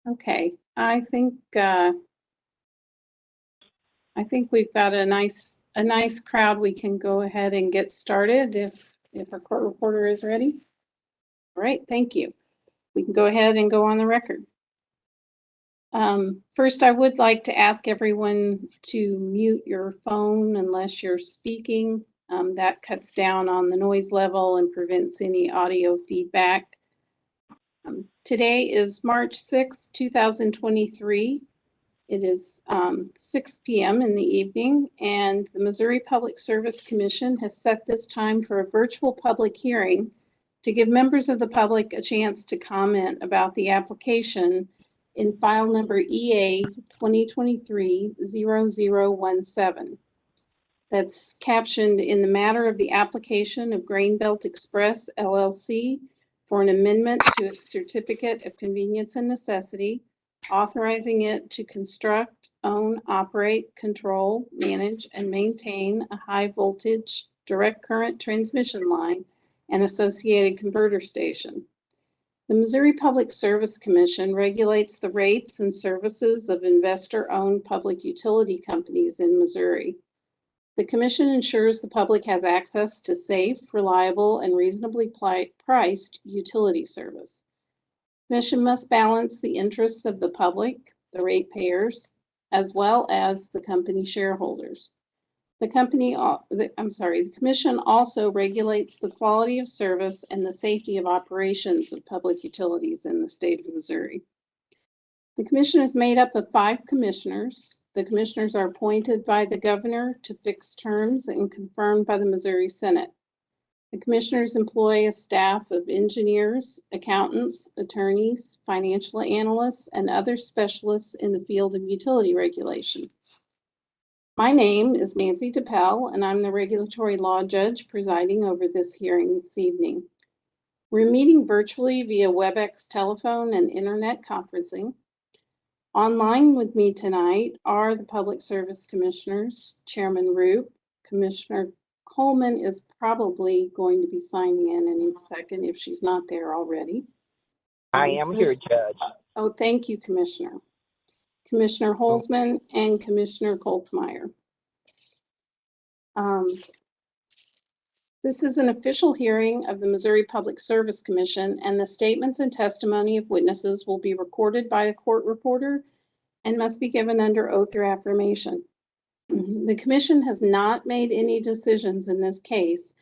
Okay, I think we've got a nice crowd. We can go ahead and get started if our court reporter is ready. All right, thank you. We can go ahead and go on the record. First, I would like to ask everyone to mute your phone unless you're speaking. That cuts down on the noise level and prevents any audio feedback. Today is March 6, 2023. It is 6 p.m. in the evening, and the Missouri Public Service Commission has set this time for a virtual public hearing to give members of the public a chance to comment about the application in file number EA 2023-0017. That's captioned in the matter of the application of Grain Belt Express LLC for an amendment to its certificate of convenience and necessity, authorizing it to construct, own, operate, control, manage, and maintain a high voltage direct current transmission line and associated converter station. The Missouri Public Service Commission regulates the rates and services of investor-owned public utility companies in Missouri. The Commission ensures the public has access to safe, reliable, and reasonably priced utility service. The Commission must balance the interests of the public, the ratepayers, as well as the company shareholders. The Commission also regulates the quality of service and the safety of operations of public utilities in the state of Missouri. The Commission is made up of 5 commissioners. The commissioners are appointed by the governor to fixed terms and confirmed by the Missouri Senate. The commissioners employ a staff of engineers, accountants, attorneys, financial analysts, and other specialists in the field of utility regulation. My name is Nancy DePel, and I'm the regulatory law judge presiding over this hearing this evening. We're meeting virtually via WebEx telephone and internet conferencing. Online with me tonight are the Public Service Commissioners, Chairman Roop. Commissioner Coleman is probably going to be signing in any second if she's not there already. I am here, Judge. Oh, thank you, Commissioner. Commissioner Holzman and Commissioner Kolkmeyer. This is an official hearing of the Missouri Public Service Commission, and the statements and testimony of witnesses will be recorded by the court reporter and must be given under oath or affirmation. The Commission has not made any decisions in this case,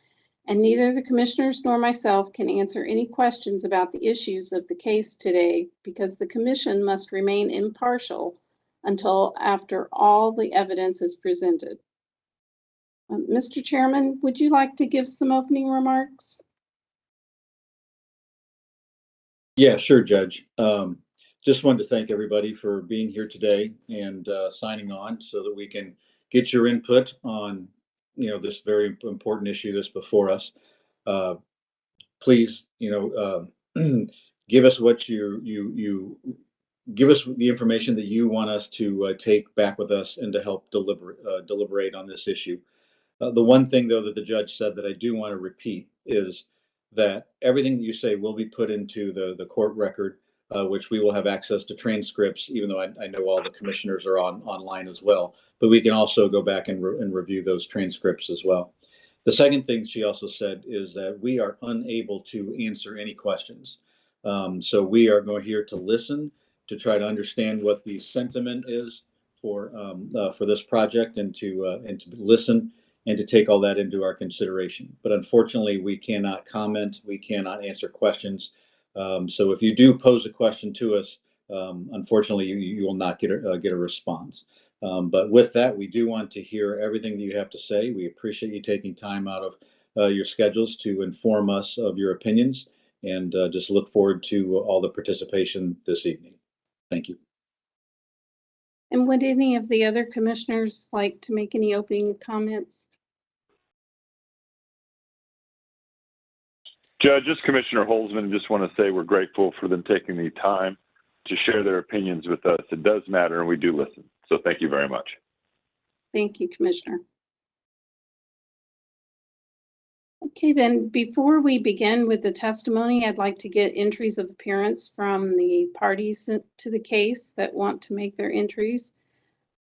and neither the commissioners nor myself can answer any questions about the issues of the case today because the Commission must remain impartial until after all the evidence is presented. Mr. Chairman, would you like to give some opening remarks? Yeah, sure, Judge. Just wanted to thank everybody for being here today and signing on so that we can get your input on, this very important issue that's before us. Please, give us what you give us the information that you want us to take back with us and to help deliberate on this issue. The one thing, though, that the judge said that I do want to repeat is that everything that you say will be put into the court record, which we will have access to transcripts, even though I know all the commissioners are online as well. But we can also go back and review those transcripts as well. The second thing she also said is that we are unable to answer any questions. So we are here to listen, to try to understand what the sentiment is for this project, and to listen and to take all that into our consideration. But unfortunately, we cannot comment. We cannot answer questions. So if you do pose a question to us, unfortunately, you will not get a response. But with that, we do want to hear everything that you have to say. We appreciate you taking time out of your schedules to inform us of your opinions, and just look forward to all the participation this evening. Thank you. And would any of the other commissioners like to make any opening comments? Judge, this is Commissioner Holzman. Just want to say we're grateful for them taking the time to share their opinions with us. It does matter, and we do listen. So thank you very much. Thank you, Commissioner. Okay, then before we begin with the testimony, I'd like to get entries of appearance from the parties to the case that want to make their entries.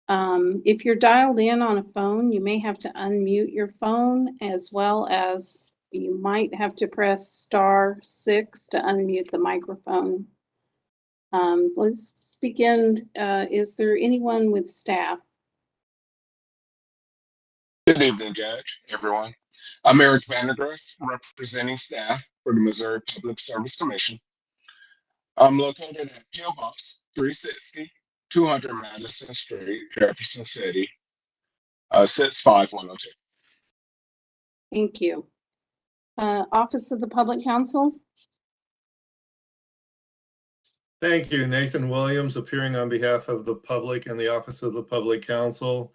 If you're dialed in on a phone, you may have to unmute your phone, as well as you might have to press *6 to unmute the microphone. Let's begin. Is there anyone with staff? Good evening, Judge, everyone. I'm Eric Vandergriff, representing staff for the Missouri Public Service Commission. I'm located at P.O. Box 360, 200 Madison Street, Jefferson City, 65102. Thank you. Office of the Public Counsel? Thank you. Nathan Williams, appearing on behalf of the public and the Office of the Public Counsel.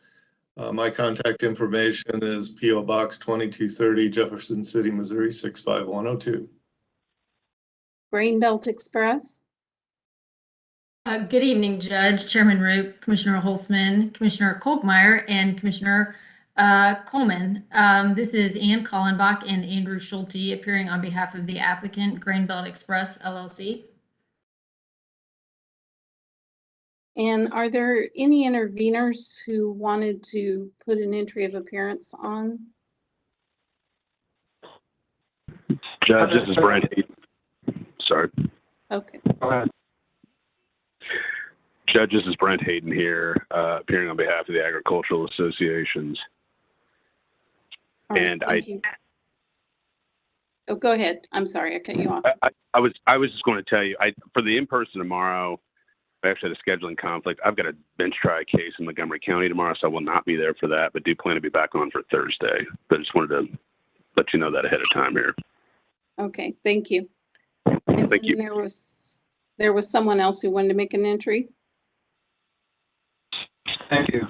My contact information is P.O. Box 2230, Jefferson City, Missouri, 65102. Greenbelt Express? Good evening, Judge, Chairman Roop, Commissioner Holzman, Commissioner Kolkmeyer, and Commissioner Coleman. This is Ann Kallenbach and Andrew Schulte appearing on behalf of the applicant, Greenbelt Express, LLC. And are there any interveners who wanted to put an entry of appearance on? Judge, this is Brent Hayden. Sorry. Okay. Go ahead. Judge, this is Brent Hayden here, appearing on behalf of the agricultural associations. All right, And thank you. Oh, go ahead. I'm sorry, I cut you off. I was just going to tell you, for the in-person tomorrow, I actually had a scheduling conflict. I've got a bench trial case in Montgomery County tomorrow, so I will not be there for that, but do plan to be back on for Thursday. But I just wanted to let you know that ahead of time here. Okay, thank you. And Thank you. There was someone else who wanted to make an entry. Thank you.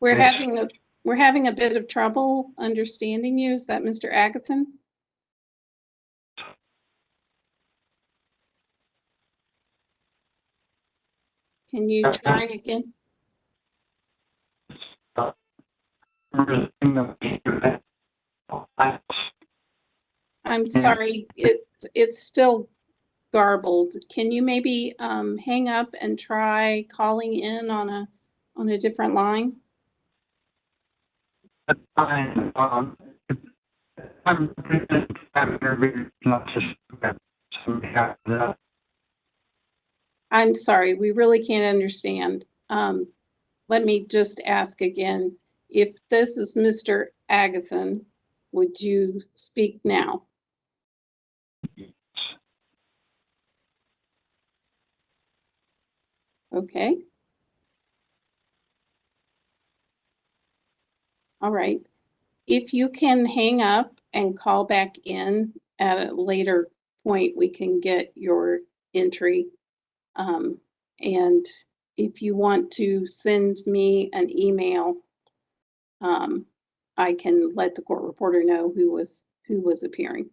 We're having a bit of trouble understanding you. Is that Mr. Agathon? Can you try again? I'm sorry, it's still garbled. Can you maybe hang up and try calling in on a different line? That's fine. I'm sorry, we really can't understand. Let me just ask again. If this is Mr. Agathon, would you speak now? Okay. All right. If you can hang up and call back in at a later point, we can get your entry. And if you want to send me an email, I can let the court reporter know who was appearing.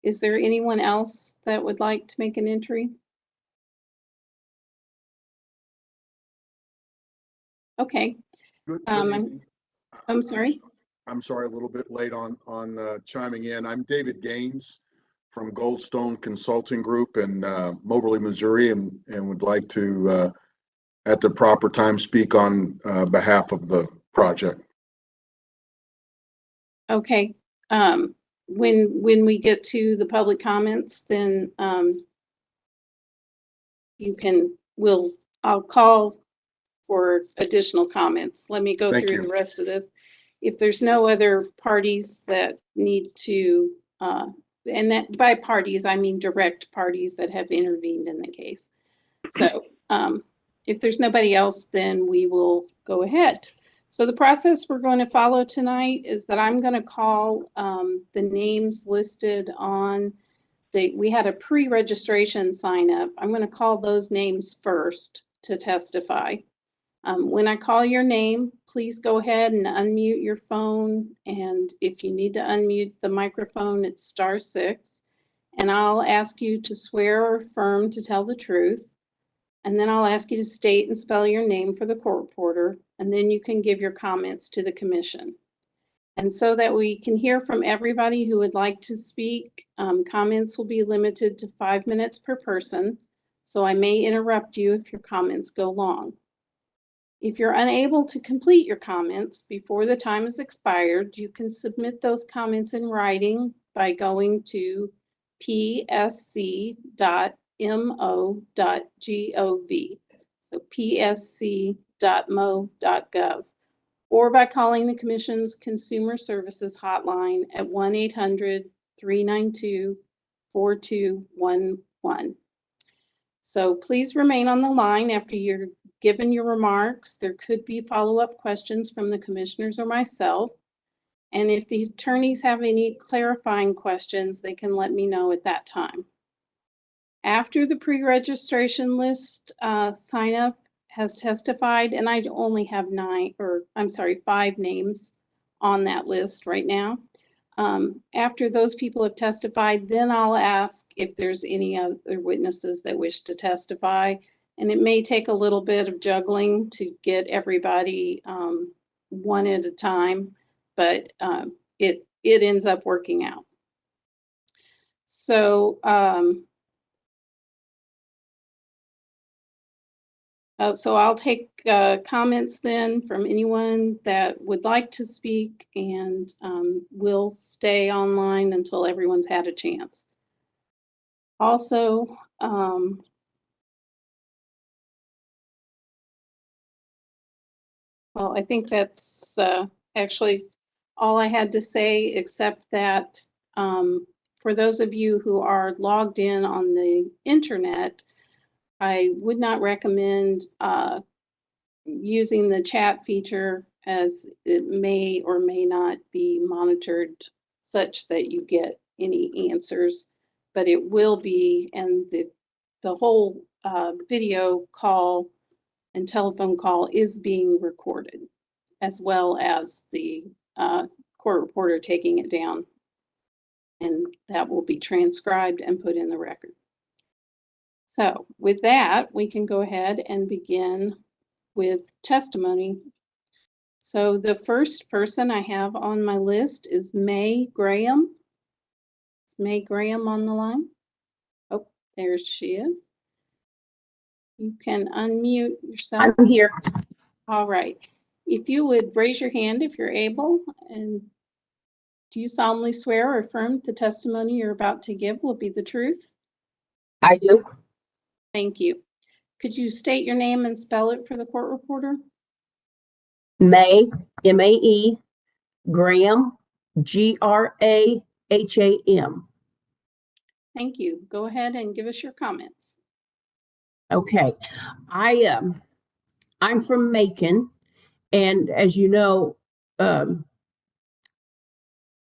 Is there anyone else that would like to make an entry? Okay. Good I'm evening. sorry. I'm sorry, a little bit late on chiming in. I'm David Gaines from Goldstone Consulting Group in Moberly, Missouri, and would like to, at the proper time, speak on behalf of the project. Okay. When we get to the public comments, then I'll call for additional comments. Let me go Thank through you. the rest of this. If there's no other parties that need to, and that by parties, I mean direct parties that have intervened in the case. So if there's nobody else, then we will go ahead. So the process we're going to follow tonight is that I'm going to call the names listed on we had a pre-registration sign up. I'm going to call those names first to testify. When I call your name, please go ahead and unmute your phone. And if you need to unmute the microphone, it's *6. And I'll ask you to swear or affirm to tell the truth. And then I'll ask you to state and spell your name for the court reporter, and then you can give your comments to the commission. And so that we can hear from everybody who would like to speak, comments will be limited to 5 minutes per person. So I may interrupt you if your comments go long. If you're unable to complete your comments before the time is expired, you can submit those comments in writing by going to psc.mo.gov. So psc.mo.gov, or by calling the Commission's Consumer Services Hotline at 1-800-392-4211. So please remain on the line after you're given your remarks. There could be follow-up questions from the commissioners or myself. And if the attorneys have any clarifying questions, they can let me know at that time. After the pre-registration list sign up has testified, and I only have 5 names on that list right now. After those people have testified, then I'll ask if there's any other witnesses that wish to testify. And it may take a little bit of juggling to get everybody one at a time, but it ends up working out. So so I'll take comments then from anyone that would like to speak, and we'll stay online until everyone's had a chance. Also, well, I think that's actually all I had to say, except that for those of you who are logged in on the internet, I would not recommend using the chat feature, as it may or may not be monitored such that you get any answers, but it will be, and the whole video call and telephone call is being recorded, as well as the court reporter taking it down, and that will be transcribed and put in the record. So with that, we can go ahead and begin with testimony. So the first person I have on my list is May Graham. Is May Graham on the line? Oh, there she is. You can unmute yourself. I'm here. All right. If you would raise your hand if you're able, and do you solemnly swear or affirm the testimony you're about to give will be the truth? I do. Thank you. Could you state your name and spell it for the court reporter? May, M-A-E, Graham, G-R-A-H-A-M. Thank you. Go ahead and give us your comments. Okay. I'm from Macon, and as you know, and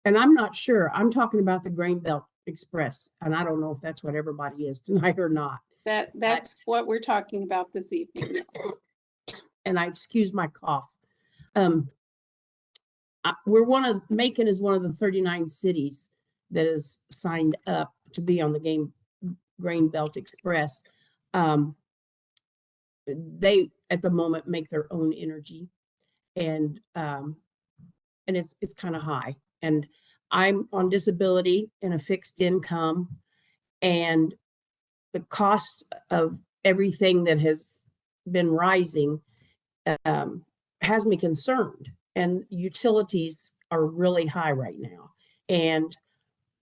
I'm not sure, I'm talking about the Grain Belt Express, and I don't know if that's what everybody is tonight or not. That's what we're talking about this evening. Yes. And I excuse my cough. Macon is one of the 39 cities that is signed up to be on the Grain Belt Express. They at the moment make their own energy, and it's kind of high. And I'm on disability and a fixed income, and the cost of everything that has been rising has me concerned. And utilities are really high right now, and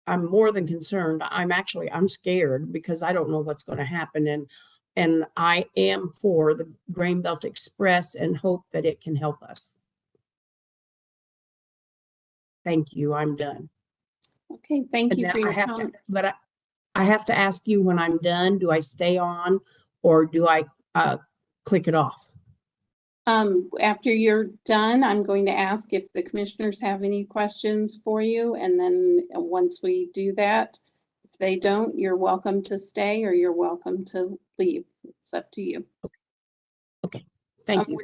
I'm more than concerned. I'm scared because I don't know what's going to happen. And I am for the Grain Belt Express and hope that it can help us. Thank you. I'm done. Okay, thank you for your comments. But I have to ask you, when I'm done, do I stay on or do I click it off? After you're done, I'm going to ask if the commissioners have any questions for you. And then once we do that, if they don't, you're welcome to stay or you're welcome to leave. It's up to you. Okay, thank you.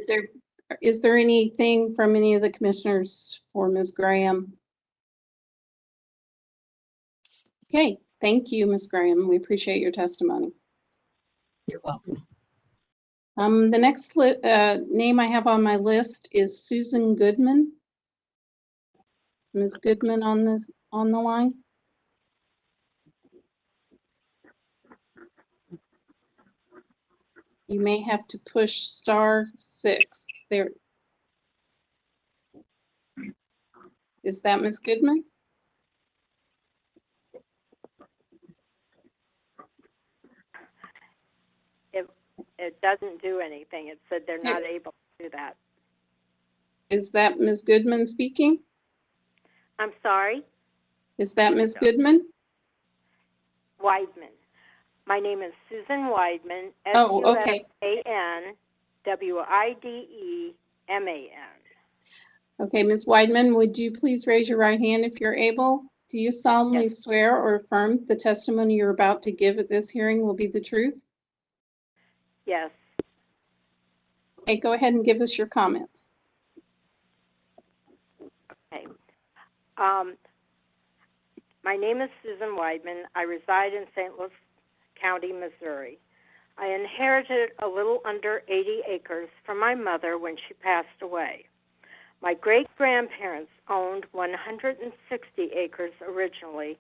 Is there anything from any of the commissioners for Ms. Graham? Okay, thank you, Ms. Graham. We appreciate your testimony. You're welcome. The next name I have on my list is Susan Goodman. Is Ms. Goodman on the line? You may have to push *6 there. Is that Ms. Goodman? It doesn't do anything. It said they're not able to do that. Is that Ms. Goodman speaking? I'm sorry? Is that Ms. Goodman? Weidman. My name is Susan Weidman. Oh, okay. SUSANWIDEMAN. Okay, Ms. Weidman, would you please raise your right hand if you're able? Do you solemnly swear or affirm the testimony you're about to give at this hearing will be the truth? Yes. Okay, go ahead and give us your comments. Okay. My name is Susan Weidman. I reside in St. Louis County, Missouri. I inherited a little under 80 acres from my mother when she passed away. My great-grandparents owned 160 acres originally.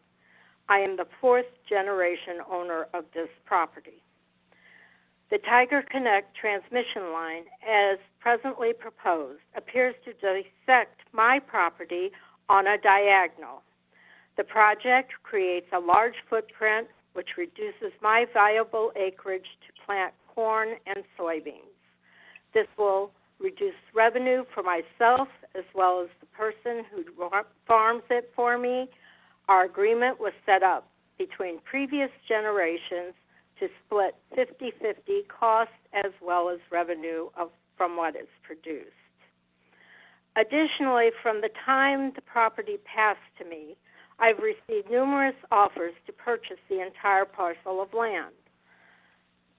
I am the 4th generation owner of this property. The Tiger Connect transmission line, as presently proposed, appears to dissect my property on a diagonal. The project creates a large footprint which reduces my valuable acreage to plant corn and soybeans. This will reduce revenue for myself as well as the person who farms it for me. Our agreement was set up between previous generations to split 50-50 cost as well as revenue from what is produced. Additionally, from the time the property passed to me, I've received numerous offers to purchase the entire parcel of land.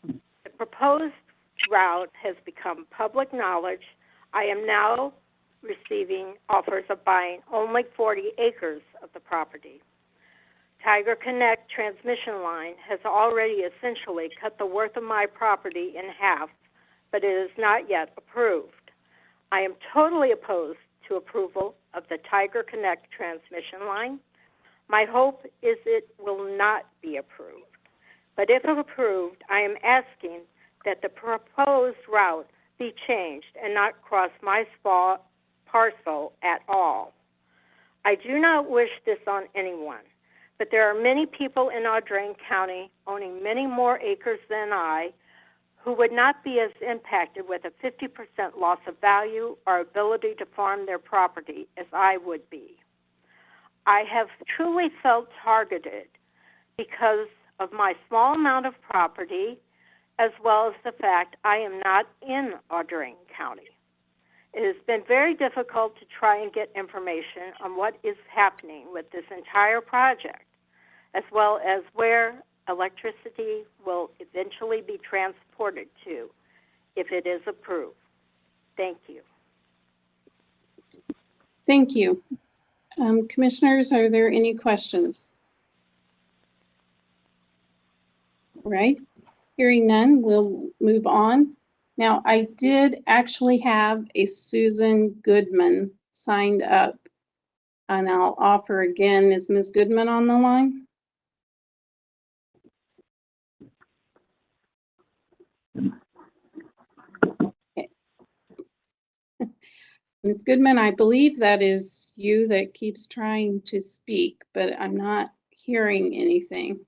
The proposed route has become public knowledge. I am now receiving offers of buying only 40 acres of the property. Tiger Connect transmission line has already essentially cut the worth of my property in half, but it is not yet approved. I am totally opposed to approval of the Tiger Connect transmission line. My hope is it will not be approved. But if approved, I am asking that the proposed route be changed and not cross my parcel at all. I do not wish this on anyone, but there are many people in Authorizing County owning many more acres than I who would not be as impacted with a 50% loss of value or ability to farm their property as I would be. I have truly felt targeted because of my small amount of property as well as the fact I am not in Authorizing County. It has been very difficult to try and get information on what is happening with this entire project, as well as where electricity will eventually be transported to if it is approved. Thank you. Thank you. Commissioners, are there any questions? All right, hearing none, we'll move on. Now, I did actually have a Susan Goodman signed up, and I'll offer again. Is Ms. Goodman on the line? Okay. Ms. Goodman, I believe that is you that keeps trying to speak, but I'm not hearing anything.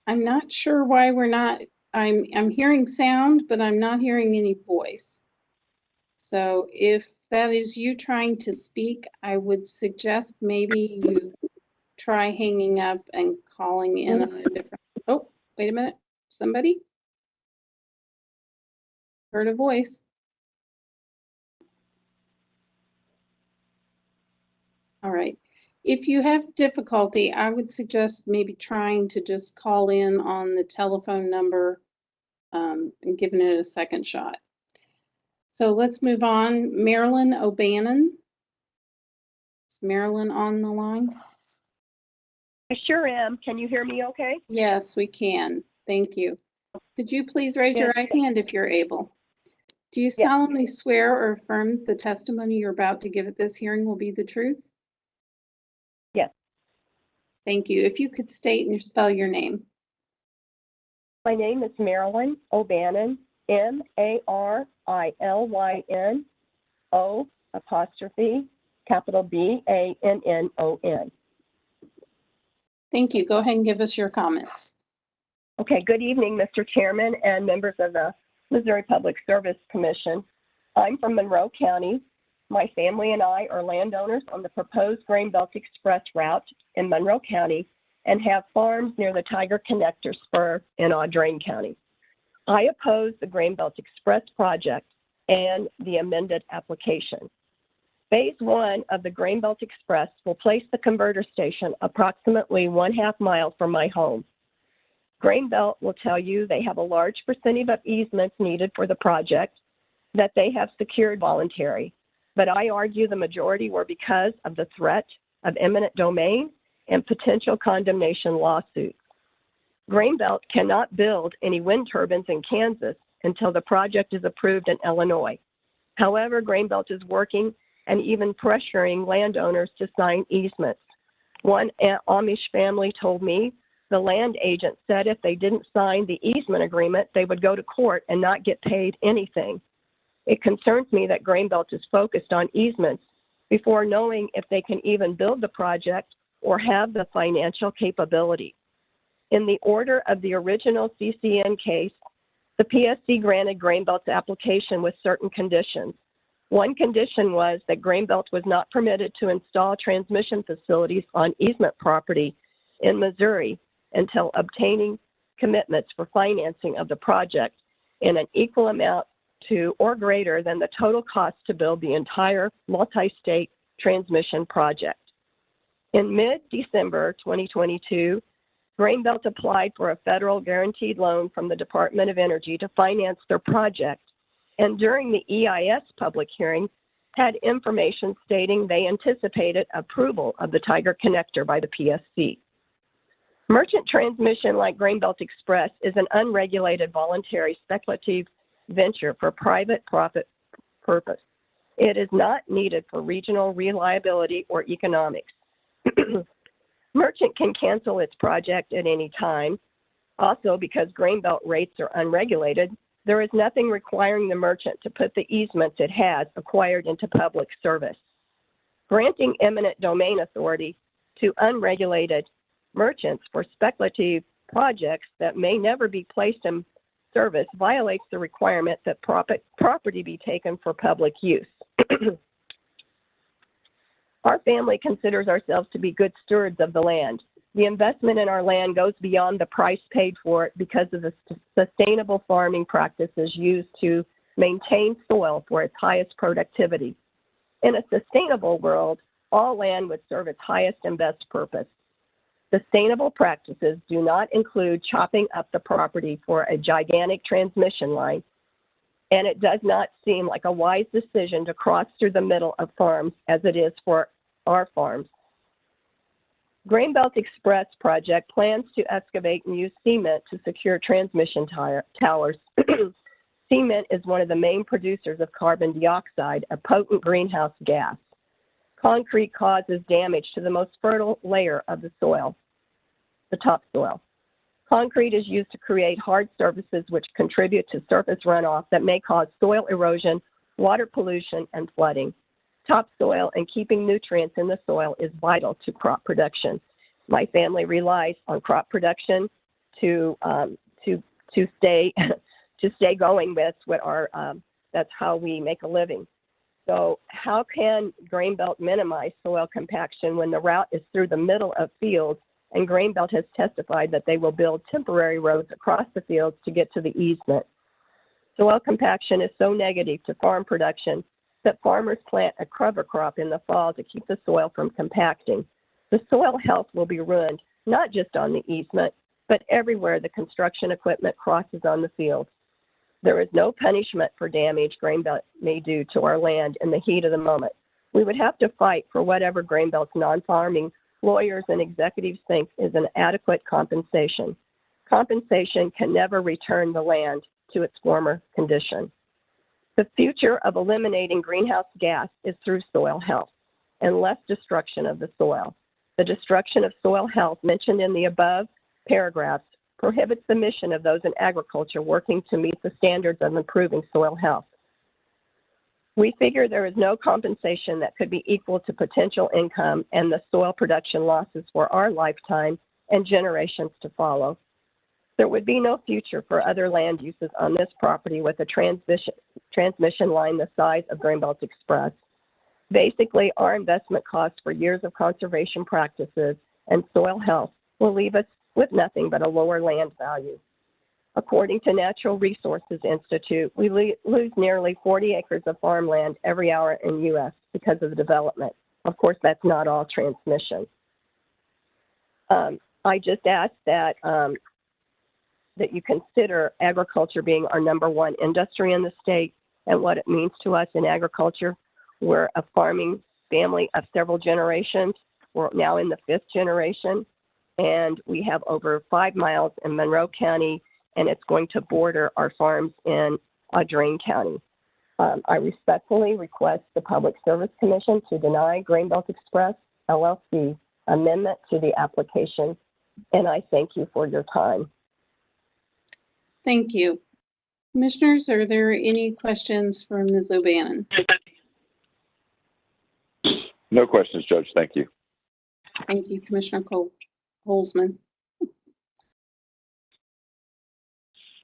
I'm not sure why we're not, I'm hearing sound, but I'm not hearing any voice. So if that is you trying to speak, I would suggest maybe you try hanging up and calling in on a different, oh, wait a minute, somebody? Heard a voice. All right. If you have difficulty, I would suggest maybe trying to just call in on the telephone number and giving it a second shot. So let's move on. Marilyn O'Bannon. Is Marilyn on the line? I sure am. Can you hear me okay? Yes, we can. Thank you. Could you please raise your right hand if you're able? Do you solemnly swear or affirm the testimony you're about to give at this hearing will be the truth? Yes. Thank you. If you could state and spell your name. My name is Marilyn O'Bannon, Marilyn, O''Bannon. Thank you. Go ahead and give us your comments. Okay, good evening, Mr. Chairman and members of the Missouri Public Service Commission. I'm from Monroe County. My family and I are landowners on the proposed Grain Belt Express route in Monroe County and have farms near the Tiger Connector Spur in Audrain County. I oppose the Grain Belt Express project and the amended application. Phase 1 of the Grain Belt Express will place the converter station approximately 1/2 mile from my home. Grain Belt will tell you they have a large percentage of easements needed for the project that they have secured voluntary, but I argue the majority were because of the threat of eminent domain and potential condemnation lawsuits. Grain Belt cannot build any wind turbines in Kansas until the project is approved in Illinois. However, Grain Belt is working and even pressuring landowners to sign easements. One Amish family told me the land agent said if they didn't sign the easement agreement, they would go to court and not get paid anything. It concerns me that Grain Belt is focused on easements before knowing if they can even build the project or have the financial capability. In the order of the original CCN case, the PSC granted Grain Belt's application with certain conditions. One condition was that Grain Belt was not permitted to install transmission facilities on easement property in Missouri until obtaining commitments for financing of the project in an equal amount to or greater than the total cost to build the entire multi-state transmission project. In mid-December 2022, Grain Belt applied for a federal guaranteed loan from the Department of Energy to finance their project, and during the EIS public hearing, had information stating they anticipated approval of the Tiger Connector by the PSC. Merchant transmission like Grain Belt Express is an unregulated, voluntary, speculative venture for private profit purpose. It is not needed for regional reliability or economics. Merchant can cancel its project at any time. Also, because Grain Belt rates are unregulated, there is nothing requiring the merchant to put the easements it has acquired into public service. Granting eminent domain authority to unregulated merchants for speculative projects that may never be placed in service violates the requirement that property be taken for public use. Our family considers ourselves to be good stewards of the land. The investment in our land goes beyond the price paid for it because of the sustainable farming practices used to maintain soil for its highest productivity. In a sustainable world, all land would serve its highest and best purpose. Sustainable practices do not include chopping up the property for a gigantic transmission line, and it does not seem like a wise decision to cross through the middle of farms as it is for our farms. Grain Belt Express project plans to excavate and use cement to secure transmission towers. Cement is one of the main producers of carbon dioxide, a potent greenhouse gas. Concrete causes damage to the most fertile layer of the soil, the topsoil. Concrete is used to create hard surfaces which contribute to surface runoff that may cause soil erosion, water pollution, and flooding. Topsoil and keeping nutrients in the soil is vital to crop production. My family relies on crop production to stay going with what our that's how we make a living. So how can Grain Belt minimize soil compaction when the route is through the middle of fields, and Grain Belt has testified that they will build temporary roads across the fields to get to the easement? Soil compaction is so negative to farm production that farmers plant a cover crop in the fall to keep the soil from compacting. The soil health will be ruined, not just on the easement, but everywhere the construction equipment crosses on the field. There is no punishment for damage Grainbelt may do to our land in the heat of the moment. We would have to fight for whatever Grainbelt's non-farming lawyers and executives think is an adequate compensation. Compensation can never return the land to its former condition. The future of eliminating greenhouse gas is through soil health and less destruction of the soil. The destruction of soil health mentioned in the above paragraphs prohibits the mission of those in agriculture working to meet the standards of improving soil health. We figure there is no compensation that could be equal to potential income and the soil production losses for our lifetime and generations to follow. There would be no future for other land uses on this property with a transmission line the size of Grainbelt Express. Basically, our investment costs for years of conservation practices and soil health will leave us with nothing but a lower land value. According to Natural Resources Institute, we lose nearly 40 acres of farmland every hour in U.S. because of the development. Of course, that's not all transmission. I just ask that that you consider agriculture being our #1 industry in the state and what it means to us in agriculture. We're a farming family of several generations. We're now in the 5th generation, and we have over 5 miles in Monroe County, and it's going to border our farms in Drain County. I respectfully request the Public Service Commission to deny Grainbelt Express LLC amendment to the application, and I thank you for your time. Thank you. Commissioners, are there any questions for Ms. O'Bannon? No questions, Judge. Thank you. Thank you, Commissioner Holzman.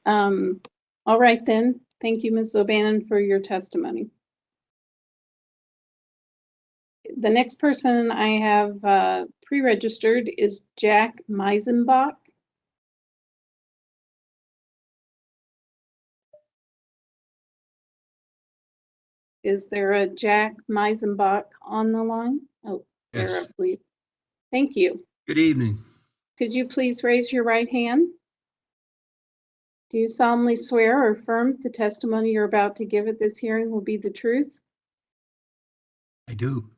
All right then. Thank you, Ms. O'Bannon, for your testimony. The next person I have pre-registered is Jack Meisenbach. Is there a Jack Meisenbach on the line? Oh, there, Yes. I believe. Thank you. Good evening. Could you please raise your right hand? Do you solemnly swear or affirm the testimony you're about to give at this hearing will be the truth? I do.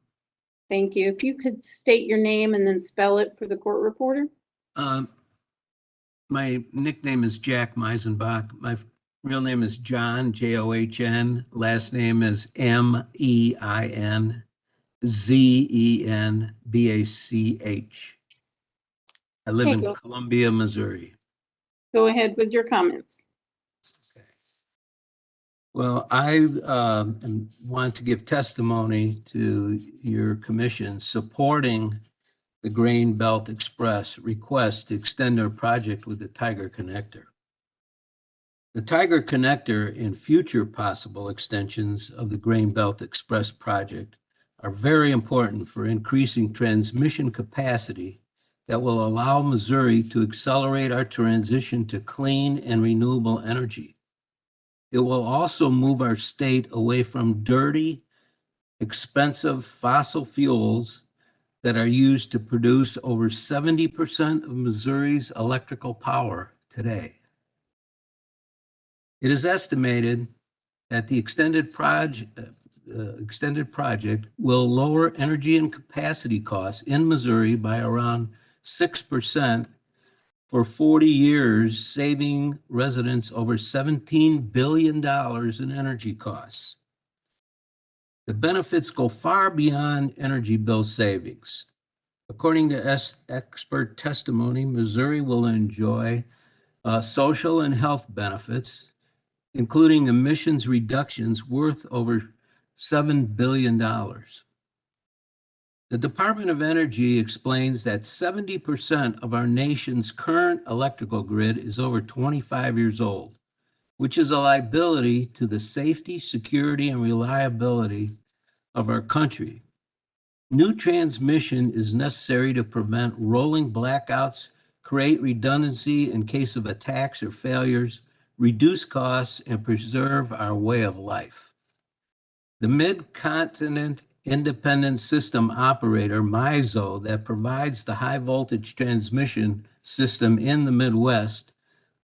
Thank you. If you could state your name and then spell it for the court reporter. My nickname is Jack Meisenbach. My real name is John, John. Last name is Meinzenbach. I live in Columbia, Missouri. Go ahead with your comments. Well, I want to give testimony to your commission supporting the Grainbelt Express request to extend their project with the Tiger Connector. The Tiger Connector and future possible extensions of the Grainbelt Express project are very important for increasing transmission capacity that will allow Missouri to accelerate our transition to clean and renewable energy. It will also move our state away from dirty, expensive fossil fuels that are used to produce over 70% of Missouri's electrical power today. It is estimated that the extended project will lower energy and capacity costs in Missouri by around 6% for 40 years, saving residents over $17 billion in energy costs. The benefits go far beyond energy bill savings. According to expert testimony, Missouri will enjoy social and health benefits, including emissions reductions worth over $7 billion. The Department of Energy explains that 70% of our nation's current electrical grid is over 25 years old, which is a liability to the safety, security, and reliability of our country. New transmission is necessary to prevent rolling blackouts, create redundancy in case of attacks or failures, reduce costs, and preserve our way of life. The Mid-Continent independent system operator, MISO, that provides the high voltage transmission system in the Midwest,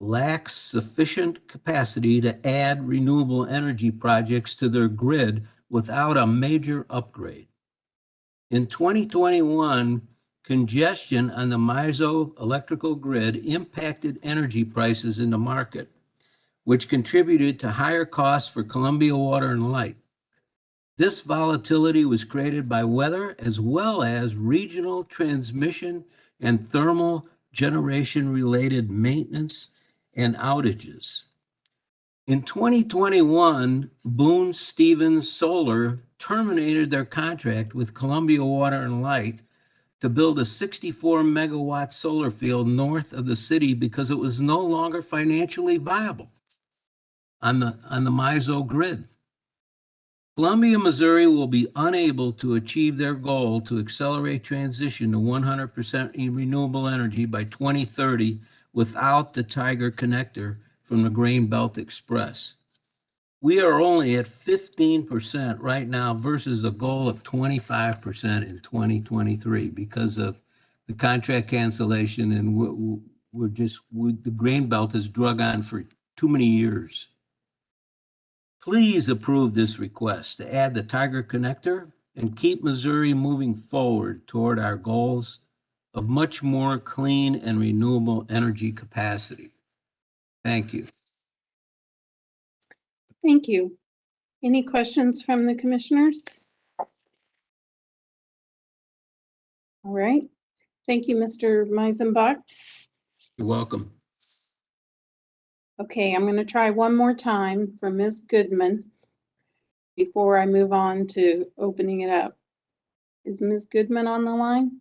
lacks sufficient capacity to add renewable energy projects to their grid without a major upgrade. In 2021, congestion on the MISO electrical grid impacted energy prices in the market, which contributed to higher costs for Columbia Water and Light. This volatility was created by weather as well as regional transmission and thermal generation related maintenance and outages. In 2021, Boone Stevens Solar terminated their contract with Columbia Water and Light to build a 64 megawatt solar field north of the city because it was no longer financially viable on the MISO grid. Columbia, Missouri will be unable to achieve their goal to accelerate transition to 100% renewable energy by 2030 without the Tiger connector from the Grain Belt Express. We are only at 15% right now versus a goal of 25% in 2023 because of the contract cancellation, and the Grain Belt has drug on for too many years. Please approve this request to add the Tiger connector and keep Missouri moving forward toward our goals of much more clean and renewable energy capacity. Thank you. Thank you. Any questions from the commissioners? All right. Thank you, Mr. Meisenbach. You're welcome. Okay, I'm going to try one more time for Ms. Goodman before I move on to opening it up. Is Ms. Goodman on the line?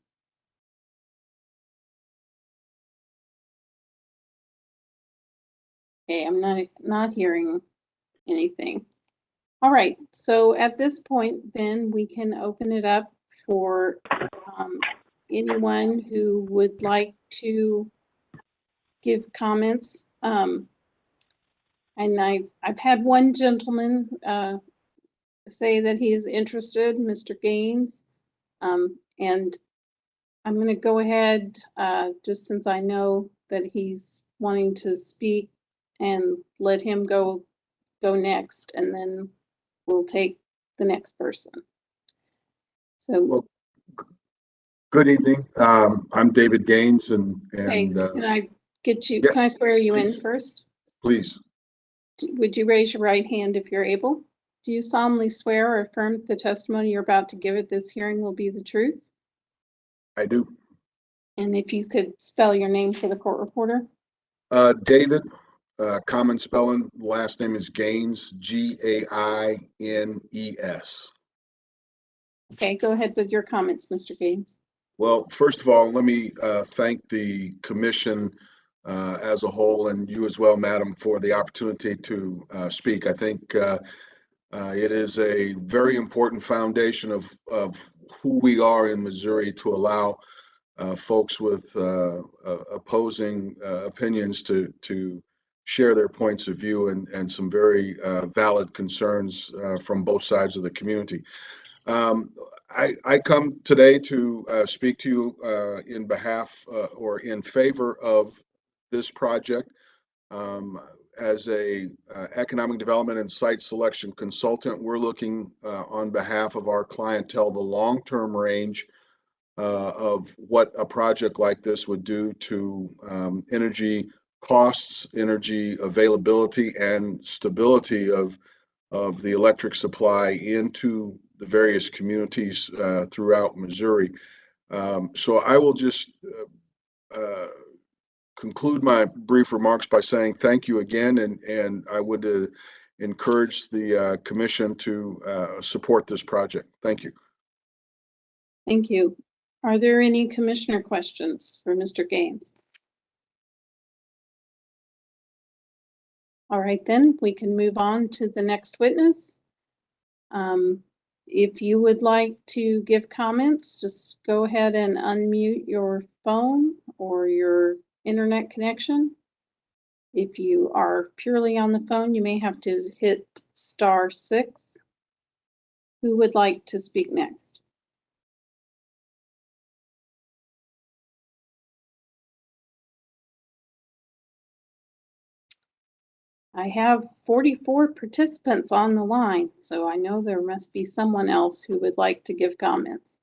Okay, I'm not hearing anything. All right, so at this point, then we can open it up for anyone who would like to give comments. And I've had one gentleman say that he is interested, Mr. Gaines, and I'm going to go ahead just since I know that he's wanting to speak, and let him go next, and then we'll take the next person. So, Well, good evening. I'm David Gaines, and okay, can I get you? Yes, can I swear you please. in first? Please. Would you raise your right hand if you're able? Do you solemnly swear or affirm that the testimony you're about to give at this hearing will be the truth? I do. And if you could spell your name for the court reporter? David, common spelling. Last name is Gaines, Gaines. Okay, go ahead with your comments, Mr. Gaines. Well, first of all, let me thank the commission as a whole, and you as well, madam, for the opportunity to speak. I think it is a very important foundation of who we are in Missouri to allow folks with opposing opinions to share their points of view and some very valid concerns from both sides of the community. I come today to speak to you in behalf or in favor of this project. As a economic development and site selection consultant, we're looking on behalf of our clientele the long-term range of what a project like this would do to energy costs, energy availability, and stability of the electric supply into the various communities throughout Missouri. So I will just conclude my brief remarks by saying thank you again, and I would encourage the commission to support this project. Thank you. Thank you. Are there any commissioner questions for Mr. Gaines? All right, then we can move on to the next witness. If you would like to give comments, just go ahead and unmute your phone or your internet connection. If you are purely on the phone, you may have to hit *6. Who would like to speak next? I have 44 participants on the line, so I know there must be someone else who would like to give comments.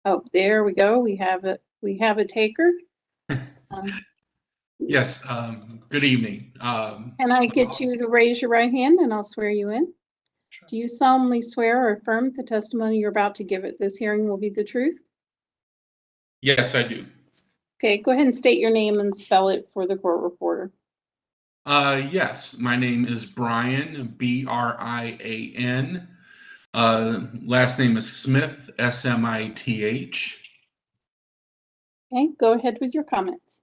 Oh, there we go. We have a taker. Yes, good evening. Can I get you to raise your right hand and I'll swear you in? Do you solemnly swear or affirm the testimony you're about to give at this hearing will be the truth? Yes, I do. Okay, go ahead and state your name and spell it for the court reporter. Yes, my name is Brian, Brian. Last name is Smith, Smith. Okay, go ahead with your comments.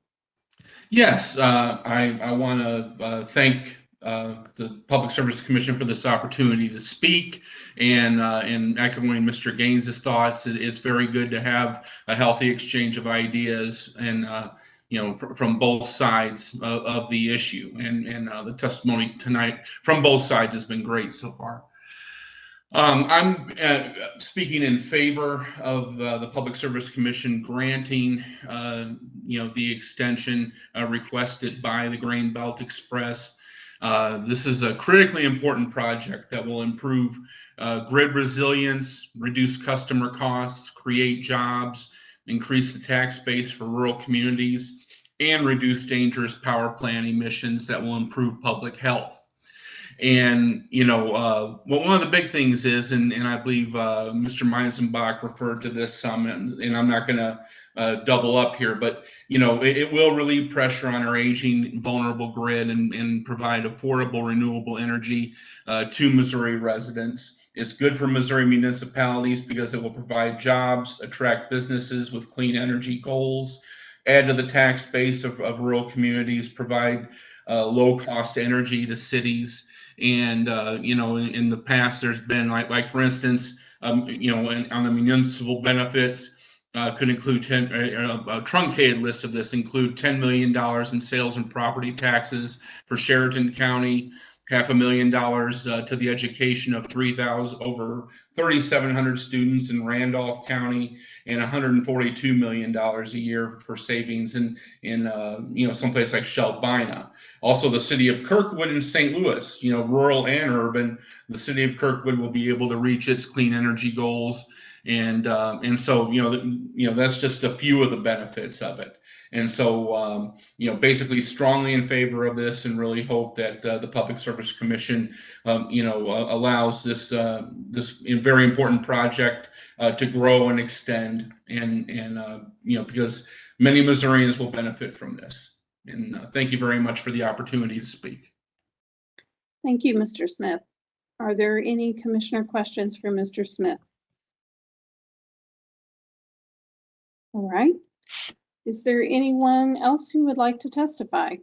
Yes, I want to thank the Public Service Commission for this opportunity to speak, and echoing Mr. Gaines' thoughts, it's very good to have a healthy exchange of ideas and from both sides of the issue, and the testimony tonight from both sides has been great so far. I'm speaking in favor of the Public Service Commission granting, the extension requested by the Grain Belt Express. This is a critically important project that will improve grid resilience, reduce customer costs, create jobs, increase the tax base for rural communities, and reduce dangerous power plant emissions that will improve public health. And, one of the big things is, and I believe Mr. Meisenbach referred to this some, and I'm not going to double up here, but, it will relieve pressure on our aging, vulnerable grid and provide affordable, renewable energy to Missouri residents. It's good for Missouri municipalities because it will provide jobs, attract businesses with clean energy goals, add to the tax base of rural communities, provide low-cost energy to cities. And in the past, there's been like for instance, on the municipal benefits, could include a truncated list of this include $10 million in sales and property taxes for Sheraton County, $500,000 to the education of over 3,700 students in Randolph County, and $142 million a year for savings in someplace like Shelbina. Also, the city of Kirkwood in St. Louis, rural and urban, the city of Kirkwood will be able to reach its clean energy goals, and so that's just a few of the benefits of it. And so, basically strongly in favor of this, and really hope that the Public Service Commission, allows this very important project to grow and extend, and because many Missourians will benefit from this. And thank you very much for the opportunity to speak. Thank you, Mr. Smith. Are there any commissioner questions for Mr. Smith? All right. Is there anyone else who would like to testify?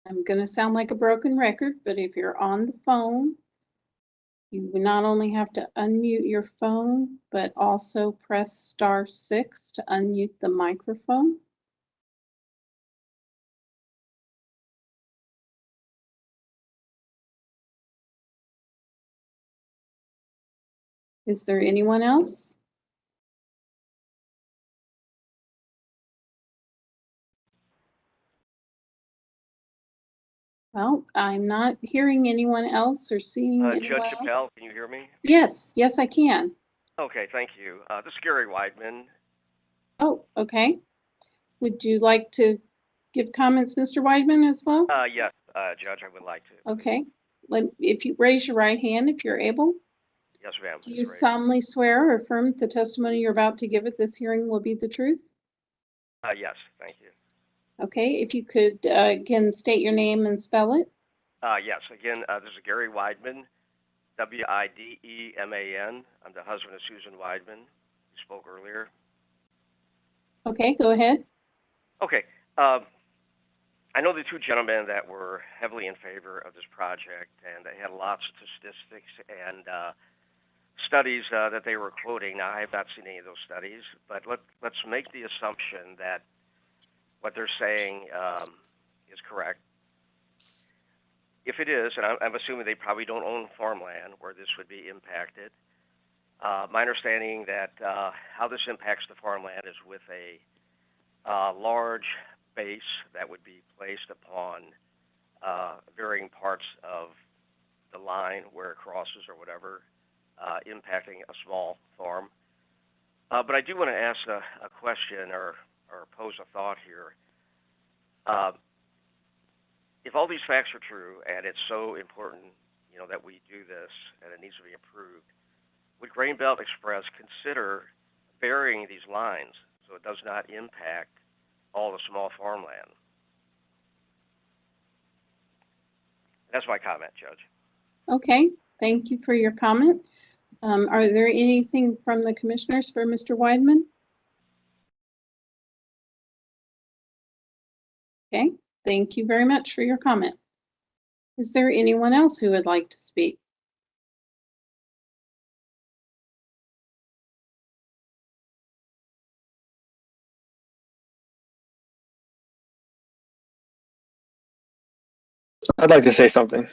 I'm going to sound like a broken record, but if you're on the phone, you not only have to unmute your phone, but also press *6 to unmute the microphone. Is there anyone else? Well, I'm not hearing anyone else or seeing anyone Judge else. Chappelle, can you hear me? Yes, I can. Okay, thank you. This is Gary Weidman. Oh, okay. Would you like to give comments, Mr. Weidman, as well? Yes, Judge, I would like to. Okay. If you raise your right hand, if you're able. Yes, ma'am. Do you solemnly swear or affirm the testimony you're about to give at this hearing will be the truth? Yes, thank you. Okay, if you could again state your name and spell it. Yes, again, this is Gary Weidman, Wideman. I'm the husband of Susan Weidman, who spoke earlier. Okay, go ahead. Okay. I know the two gentlemen that were heavily in favor of this project, and they had lots of statistics and studies that they were quoting. Now, I have not seen any of those studies, but let's make the assumption that what they're saying is correct. If it is, and I'm assuming they probably don't own farmland where this would be impacted, my understanding that how this impacts the farmland is with a large base that would be placed upon varying parts of the line where it crosses or whatever, impacting a small farm. But I do want to ask a question or pose a thought here. If all these facts are true and it's so important, that we do this and it needs to be approved, would Grain Belt Express consider burying these lines so it does not impact all the small farmland? That's my comment, Judge. Okay, thank you for your comment. Are there anything from the commissioners for Mr. Weidman? Okay, thank you very much for your comment. Is there anyone else who would like to speak? I'd like to say something.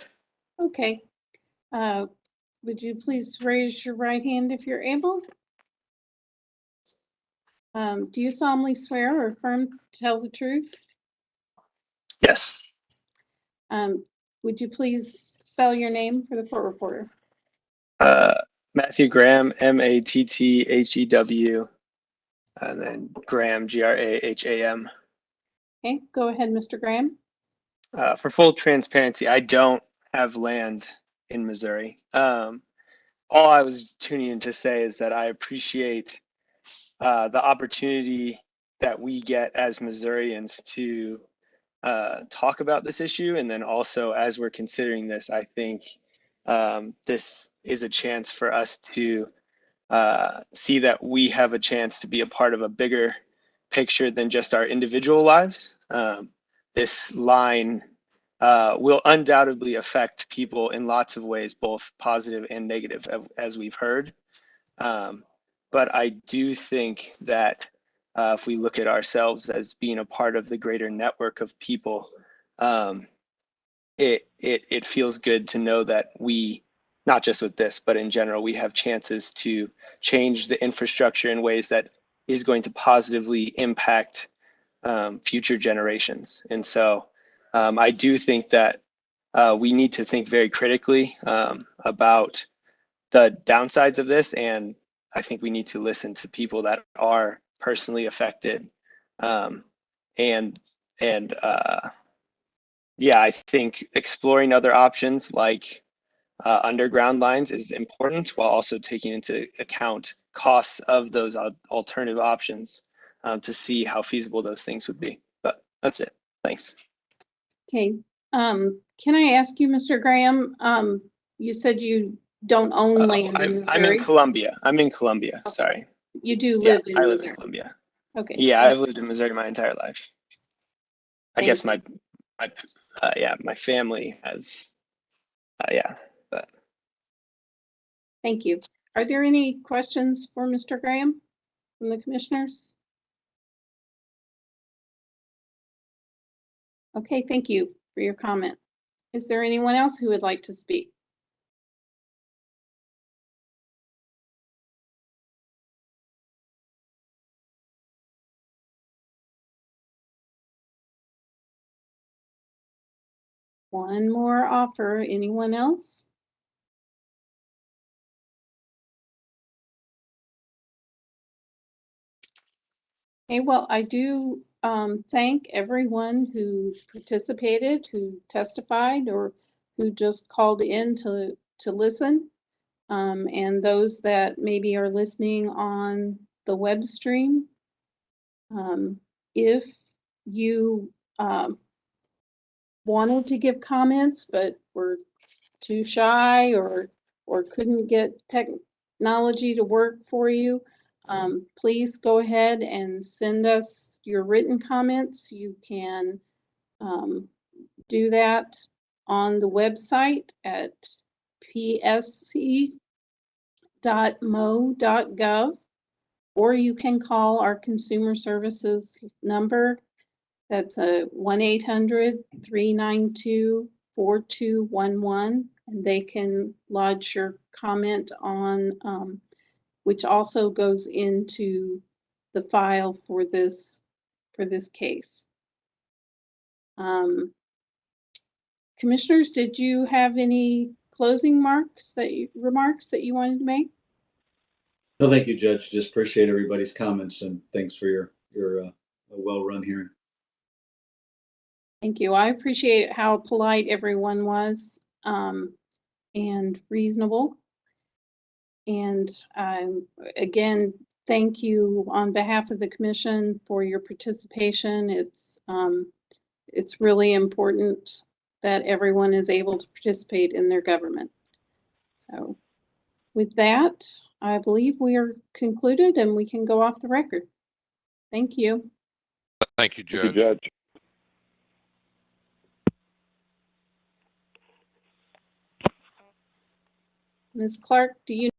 Okay. Would you please raise your right hand if you're able? Do you solemnly swear or affirm to tell the truth? Yes. Would you please spell your name for the court reporter? Matthew Graham, Mathew, and then Graham, Graham. Okay, go ahead, Mr. Graham. For full transparency, I don't have land in Missouri. All I was tuning in to say is that I appreciate the opportunity that we get as Missourians to talk about this issue. And then also, as we're considering this, I think this is a chance for us to see that we have a chance to be a part of a bigger picture than just our individual lives. This line will undoubtedly affect people in lots of ways, both positive and negative, as we've heard. But I do think that if we look at ourselves as being a part of the greater network of people, it feels good to know that we, not just with this, but in general, we have chances to change the infrastructure in ways that is going to positively impact future generations. And so I do think that we need to think very critically about the downsides of this. And I think we need to listen to people that are personally affected. Yeah, I think exploring other options like underground lines is important while also taking into account costs of those alternative options to see how feasible those things would be. But that's it. Thanks. Okay. Can I ask you, Mr. Graham, you said you don't own land in Missouri? I'm in Columbia. Okay. Sorry. You do live in Missouri? I live in Columbia. Okay. Yeah, I've lived in Missouri my entire life. I guess my family has, but. Thank you. Are there any questions for Mr. Graham from the commissioners? Okay, thank you for your comment. Is there anyone else who would like to speak? One more offer. Anyone else? Okay, well, I do thank everyone who participated, who testified, or who just called in to listen, and those that maybe are listening on the web stream. If you wanted to give comments but were too shy or couldn't get technology to work for you, please go ahead and send us your written comments. You can do that on the website at psc.gov .mo.gov, or you can call our consumer services number. That's a 1-800-392-4211, and they can lodge your comment on, which also goes into the file for this case. Commissioners, did you have any closing remarks that you wanted to make? No, thank you, Judge. Just appreciate everybody's comments, and thanks for your well-run hearing. Thank you. I appreciate how polite everyone was, and reasonable. And again, thank you on behalf of the commission for your participation. It's really important that everyone is able to participate in their government. So with that, I believe we are concluded and we can go off the record. Thank you. Thank you, Judge. Thank you, Judge. Ms. Clark, do you